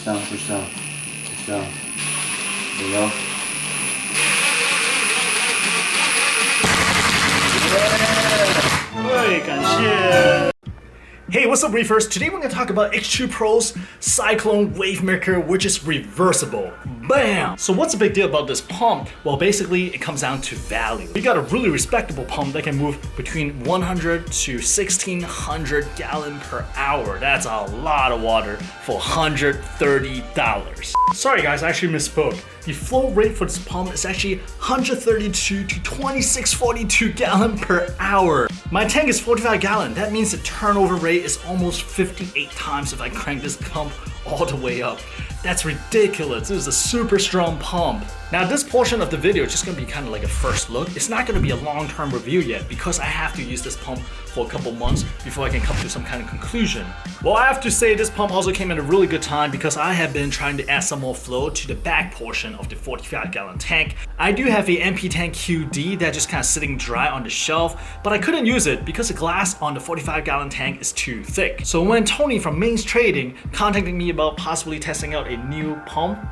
push down, push down, push down. There you go. Hey, what's up, Reefers? Today we're going to talk about H2Pro's Cyclone wave maker, which is reversible. Bam! So what's the big deal about this pump? Well, basically it comes down to value. You got a really respectable pump that can move between 100 to 1600 gallon per hour. That's a lot of water for $130. Sorry guys, I actually misspoke. The flow rate for this pump is actually 132 to 2642 gallon per hour. My tank is 45 gallon. That means the turnover rate is almost 58 times if I crank this pump all the way up. That's ridiculous. This is a super strong pump. Now this portion of the video is just gonna be kind of like a first look. It's not gonna be a long-term review yet because I have to use this pump for a couple months before I can come to some kind of conclusion. Well, I have to say this pump also came at a really good time because I have been trying to add some more flow to the back portion of the 45 gallon tank. I do have a MP Tank QD that just kind of sitting dry on the shelf, but I couldn't use it because the glass on the 45 gallon tank is too thick. So when Tony from Mains Trading contacted me about possibly testing out a new pump,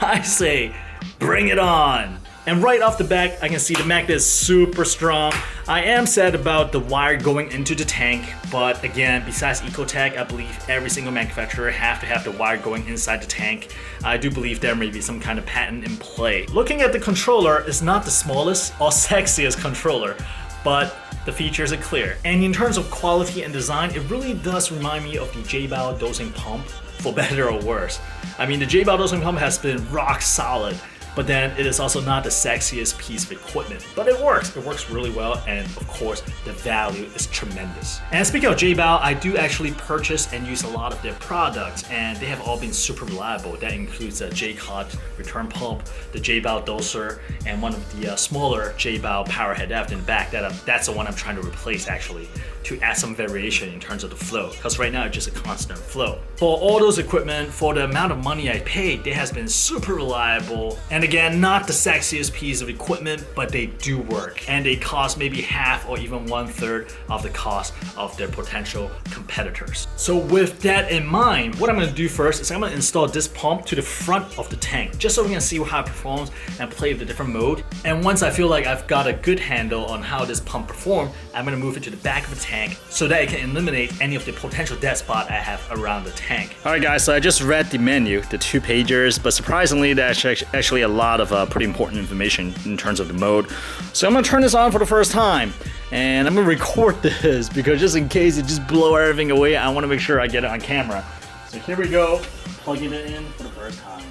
I say, bring it on. And right off the bat, I can see the magnet is super strong. I am sad about the wire going into the tank, but again, besides Ecotech, I believe every single manufacturer have to have the wire going inside the tank. I do believe there may be some kind of patent in play. Looking at the controller, it's not the smallest or sexiest controller, but the features are clear. And in terms of quality and design, it really does remind me of the J-Bow dosing pump, for better or worse. I mean, the J-Bow dosing pump has been rock solid, but then it is also not the sexiest piece of equipment, but it works really well, and of course the value is tremendous. And speaking of J-Bow, I do actually purchase and use a lot of their products, and they have all been super reliable. That includes the J-Cod return pump, the J-Bow doser, and one of the smaller J-Bow Powerhead aft in the back. That's the one I'm trying to replace actually, to add some variation in terms of the flow, because right now it's just a constant flow. For all those equipment, for the amount of money I paid, they has been super reliable. And again, not the sexiest piece of equipment, but they do work. And they cost maybe half or even 1/3 of the cost of their potential competitors. So with that in mind, what I'm gonna do first is I'm gonna install this pump to the front of the tank, just so we can see how it performs and play with the different mode. And once I feel like I've got a good handle on how this pump performs, I'm gonna move it to the back of the tank so that it can eliminate any of the potential dead spot I have around the tank. Alright guys, so I just read the menu, the 2 pagers, but surprisingly there's actually a lot of pretty important information in terms of the mode. So I'm gonna turn this on for the first time, and I'm gonna record this because just in case it just blow everything away, I wanna make sure I get it on camera. So here we go, plugging it in for the first time.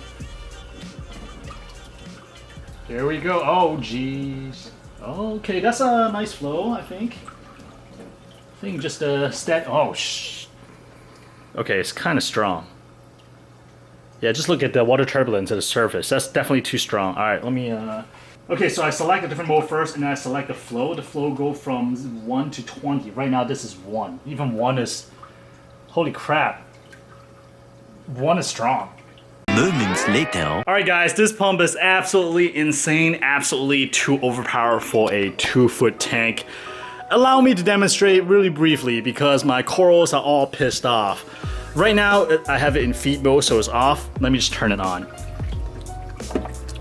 There we go, oh geez. Okay, that's a nice flow, I think. Just a okay, it's kind of strong. Yeah, just look at the water turbulence at the surface. That's definitely too strong. All right, let me, okay, so I select a different mode first, and then I select the flow. The flow go from 1 to 20. Right now, this is 1. Even 1 is, holy crap. 1 is strong. Moments later. All right, guys, this pump is absolutely insane, absolutely too overpowered for a 2-foot tank. Allow me to demonstrate really briefly because my corals are all pissed off. Right now, I have it in feed mode, so it's off. Let me just turn it on.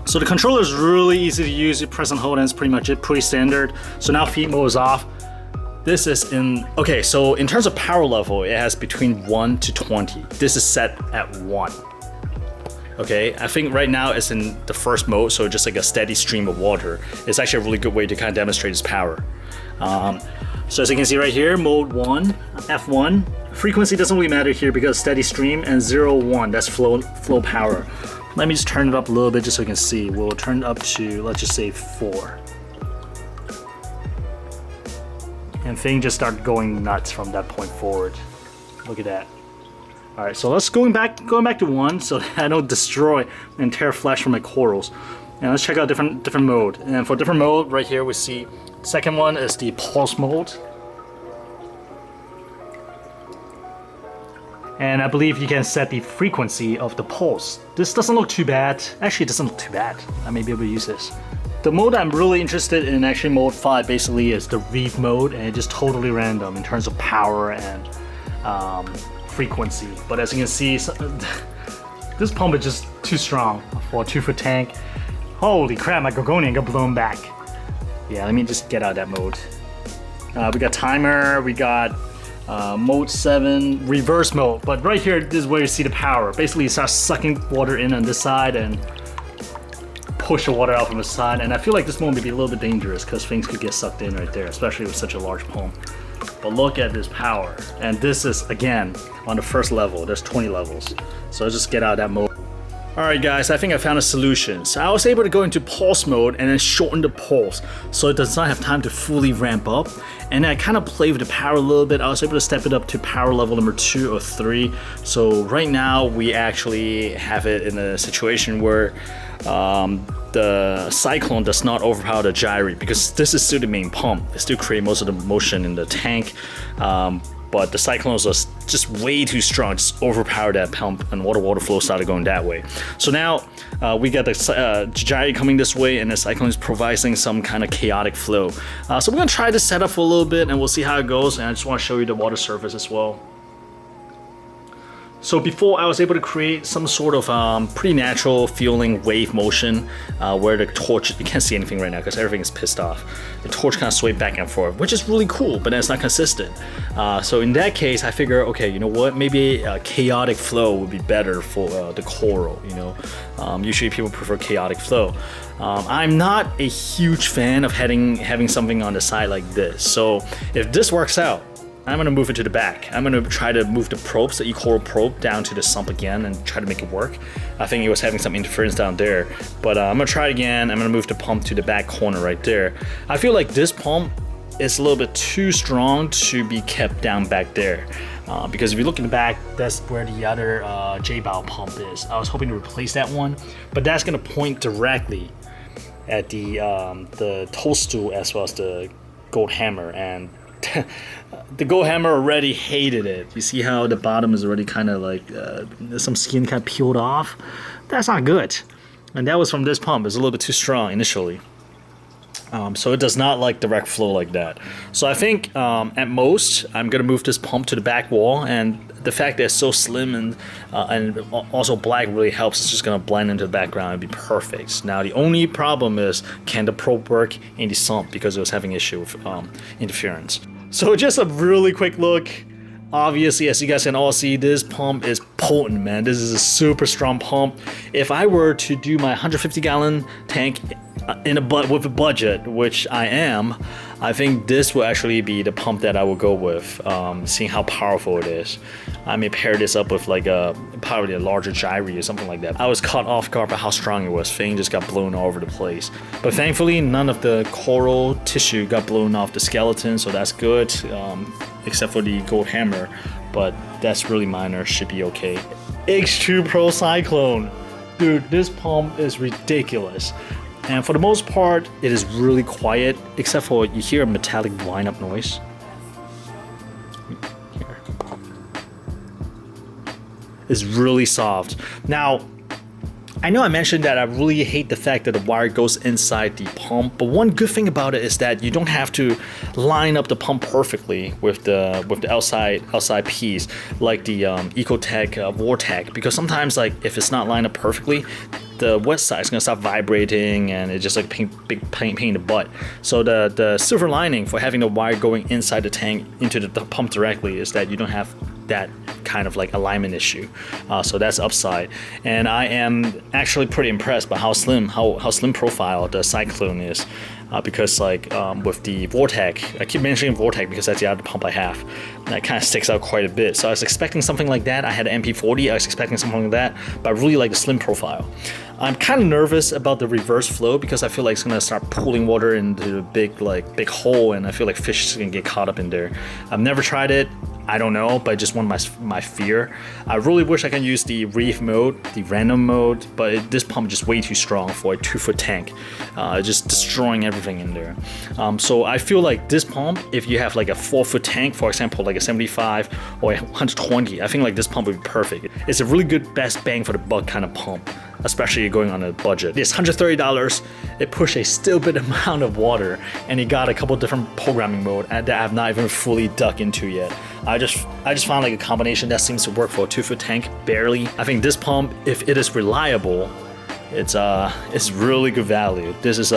So the controller is really easy to use. You press and hold, and it's pretty much it, pretty standard. So now feed mode is off. This is in, okay, so in terms of power level, it has between 1 to 20. This is set at 1. Okay, I think right now it's in the first mode, so just like a steady stream of water. It's actually a really good way to kind of demonstrate its power. So as you can see right here, mode 1, F1. Frequency doesn't really matter here because steady stream, and 0, 1, that's flow power. Let me just turn it up a little bit just so you can see. We'll turn it up to, let's just say 4. And things just start going nuts from that point forward. Look at that. All right, so let's going back to 1 so that I don't destroy and tear flesh from my corals. And let's check out different mode. And for different mode, right here we see second one is the pulse mode. And I believe you can set the frequency of the pulse. This doesn't look too bad. Actually, it doesn't look too bad. I may be able to use this. The mode I'm really interested in, actually mode 5, basically is the Reef mode, and it's just totally random in terms of power and frequency. But as you can see, This pump is just too strong for a 2-foot tank. Holy crap, my Gorgonian got blown back. Yeah, let me just get out of that mode. We got timer, we got mode 7, reverse mode. But right here, this is where you see the power. Basically, it starts sucking water in on this side and push the water out from the side. And I feel like this mode may be a little bit dangerous because things could get sucked in right there, especially with such a large pump. But look at this power. And this is, again, on the first level. There's 20 levels. So let's just get out of that mode. Alright guys, I think I found a solution. So I was able to go into pulse mode and then shorten the pulse so it does not have time to fully ramp up. And I kind of play with the power a little bit. I was able to step it up to power level number 2 or 3. So right now we actually have it in a situation where the Cyclone does not overpower the gyrate because this is still the main pump. It still creates most of the motion in the tank. But the Cyclones are just way too strong, just overpowered that pump, and water flow started going that way. So now we got the gyrate coming this way, and the Cyclone is providing some kind of chaotic flow. So we're gonna try this setup for a little bit, and we'll see how it goes. And I just want to show you the water surface as well. So before I was able to create some sort of pretty natural feeling wave motion where the torch, you can't see anything right now because everything is pissed off. The torch kind of swayed back and forth, which is really cool, but it's not consistent. So in that case, I figure, okay, you know what, maybe a chaotic flow would be better for the coral, you know. Usually people prefer chaotic flow. I'm not a huge fan of having something on the side like this. So if this works out, I'm gonna move it to the back. I'm gonna try to move the probes, the e-coral probe, down to the sump again and try to make it work. I think it was having some interference down there, but I'm gonna try it again. I'm gonna move the pump to the back corner right there. I feel like this pump is a little bit too strong to be kept down back there. Because if you look in the back, that's where the other J-bow pump is. I was hoping to replace that one, but that's gonna point directly at the toadstool as well as the gold hammer, and the gold hammer already hated it. You see how the bottom is already kind of like some skin kind of peeled off? That's not good. And that was from this pump. It's a little bit too strong initially. So it does not like direct flow like that. So I think at most I'm gonna move this pump to the back wall, and the fact that it's so slim and also black really helps. It's just gonna blend into the background and be perfect. Now the only problem is, can the probe work in the sump because it was having issue with interference. So just a really quick look. Obviously, as you guys can all see, this pump is potent, man. This is a super strong pump. If I were to do my 150-gallon tank with a budget, which I am, I think this will actually be the pump that I will go with, seeing how powerful it is. I may pair this up with like probably a larger gyrate or something like that. I was caught off guard by how strong it was. Thing just got blown all over the place. But thankfully, none of the coral tissue got blown off the skeleton, so that's good, except for the gold hammer. But that's really minor, should be okay. H2Pro Cyclone. Dude, this pump is ridiculous. And for the most part, it is really quiet, except for you hear a metallic wind-up noise. Here. It's really soft. Now, I know I mentioned that I really hate the fact that the wire goes inside the pump, but one good thing about it is that you don't have to line up the pump perfectly with the outside piece, like the Ecotech Vortec, because sometimes, like, if it's not lined up perfectly, the wet side is gonna stop vibrating and it's just like big pain in the butt. So the silver lining for having the wire going inside the tank into the pump directly is that you don't have that kind of like alignment issue. So that's upside. And I am actually pretty impressed by how slim profile the Cyclone is. Because like with the Vortec, I keep mentioning Vortec because that's the other pump I have, and it kind of sticks out quite a bit. So I was expecting something like that. I had an MP40, I was expecting something like that, but I really like the slim profile. I'm kind of nervous about the reverse flow because I feel like it's gonna start pulling water into a big hole, and I feel like fish is gonna get caught up in there. I've never tried it. I don't know, but just one of my fear. I really wish I can use the Reef mode, the random mode, but this pump is just way too strong for a 2-foot tank. Just destroying everything in there. So I feel like this pump, if you have like a 4-foot tank, for example, like a 75 or a 120, I think like this pump would be perfect. It's a really good best bang for the buck kind of pump. especially going on a budget. It's $130. It pushed a stupid amount of water, and it got a couple different programming mode that I have not even fully dug into yet. I just found like a combination that seems to work for a 2-foot tank, barely. I think this pump, if it is reliable, it's really good value. This is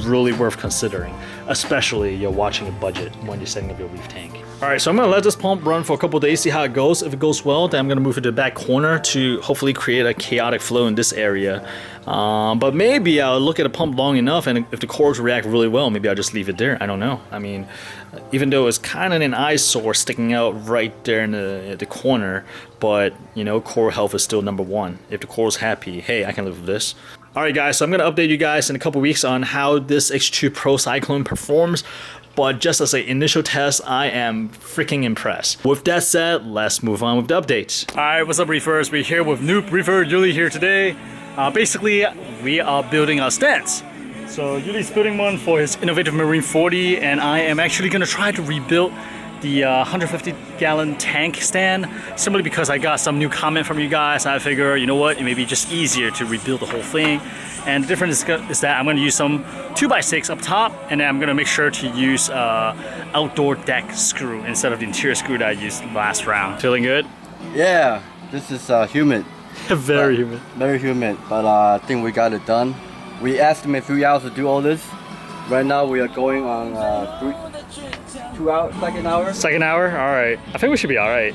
really worth considering, especially you're watching a budget when you're setting up your reef tank. All right, so I'm gonna let this pump run for a couple days, see how it goes. If it goes well, then I'm gonna move it to the back corner to hopefully create a chaotic flow in this area. But maybe I'll look at a pump long enough, and if the corals react really well, maybe I'll just leave it there. I don't know. I mean, even though it's kind of an eyesore sticking out right there in the corner, but you know, coral health is still number one. If the coral's happy, hey, I can live with this. All right, guys, so I'm gonna update you guys in a couple weeks on how this H2Pro Cyclone performs. But just as an initial test, I am freaking impressed. With that said, let's move on with the updates. All right, what's up, Reefers? We're here with Noob, Reefer, Yuli here today. Basically, we are building our stands. So Yuli's building one for his Innovative Marine 40, and I am actually gonna try to rebuild the 150-gallon tank stand, simply because I got some new comment from you guys. I figure, you know what, it may be just easier to rebuild the whole thing. And the difference is that I'm going to use some 2x6 up top, and then I'm going to make sure to use outdoor deck screw instead of the interior screw that I used last round. Feeling good? Yeah, this is humid. Very humid. Very humid, but I think we got it done. We estimate 3 hours to do all this. Right now we are going on 2 hours, second hour. Second hour? All right. I think we should be all right.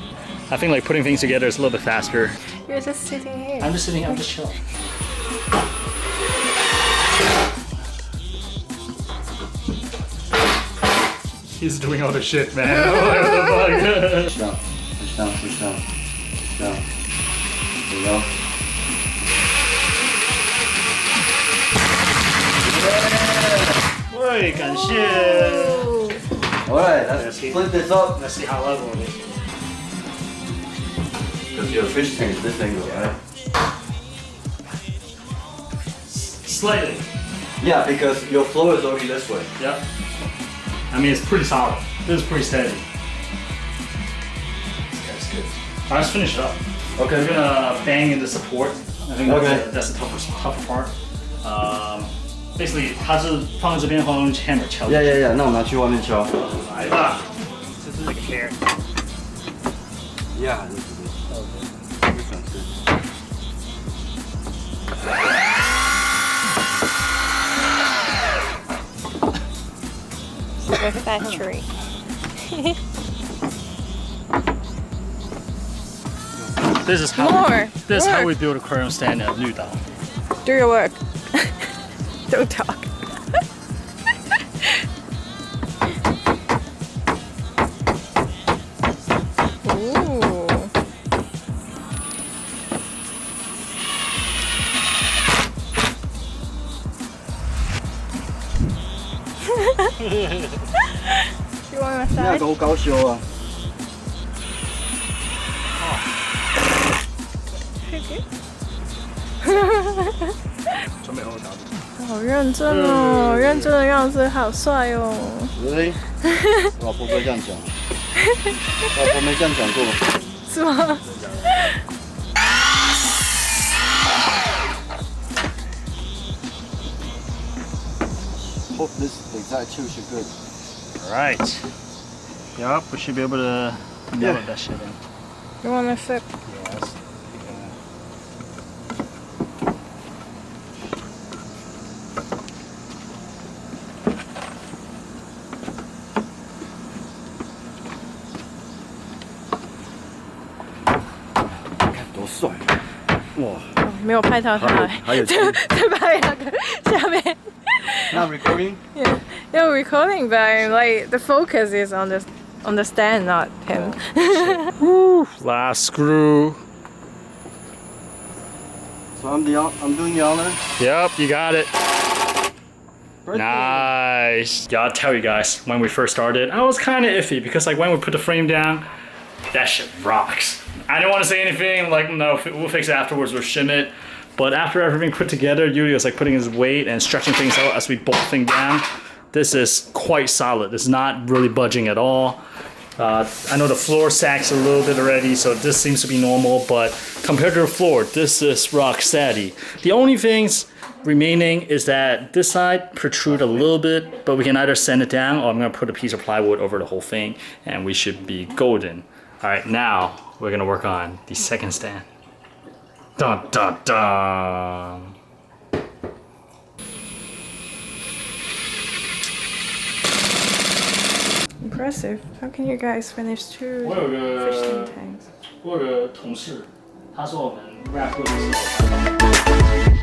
I think like putting things together is a little bit faster. You're just sitting here. I'm just sitting here, I'm just chilling. He's doing all the shit, man. What the fuck? Push down, push down, push down, push down. There you go. Wait, 感谢. Alright, let's flip this up. Let's see how level it is. Because your fish tank is this angle, right? Slightly. Yeah, because your flow is already this way. Yep. I mean, it's pretty solid. This is pretty steady. That's good. Alright, let's finish it up. Okay. We're gonna bang in the support. I think that's the tougher part. Basically, 它是放在这边，然后用 hammer 敲。Yeah. 那我拿去外面敲。来吧，这是 like a hair. Yeah, this is it. This one's good. Super factory. This is how More. This is how More. we build aquarium stand at Lüdao. Do your work. Don't talk. Ooh. You want a 那 massage? 個好搞笑啊！準備好搞掂。好认真哦，认真的样子好帅哦。Really？ 我老婆不会这样讲，我老婆没这样讲过。是吗？ Hope this exact two should good. Alright. Yup, we should be able to nail that shit in. You want a sip? Yes. Wow. 没有拍到他，还有再拍那个下面。 Not recording? Yeah, recording, but like the focus is on the stand, not him. Woo! Last screw. So I'm doing the honor. Yep, you got it. Birthday. Nice. Yeah, I'll tell you guys, when we first started, I was kind of iffy because like when we put the frame down, that shit rocks. I didn't want to say anything, like, no, we'll fix it afterwards, we'll shim it. But after everything put together, Yuli was like putting his weight and stretching things out as we bolt things down. This is quite solid. It's not really budging at all. I know the floor sags a little bit already, so this seems to be normal, but compared to the floor, this is rock steady. The only things remaining is that this side protrude a little bit, but we can either sand it down or I'm gonna put a piece of plywood over the whole thing and we should be golden. All right, now we're gonna work on the second stand. Dun dun dun. Impressive. How can you guys finish 2 fishing tanks? 我有个同事，他说我们 rap 的时候。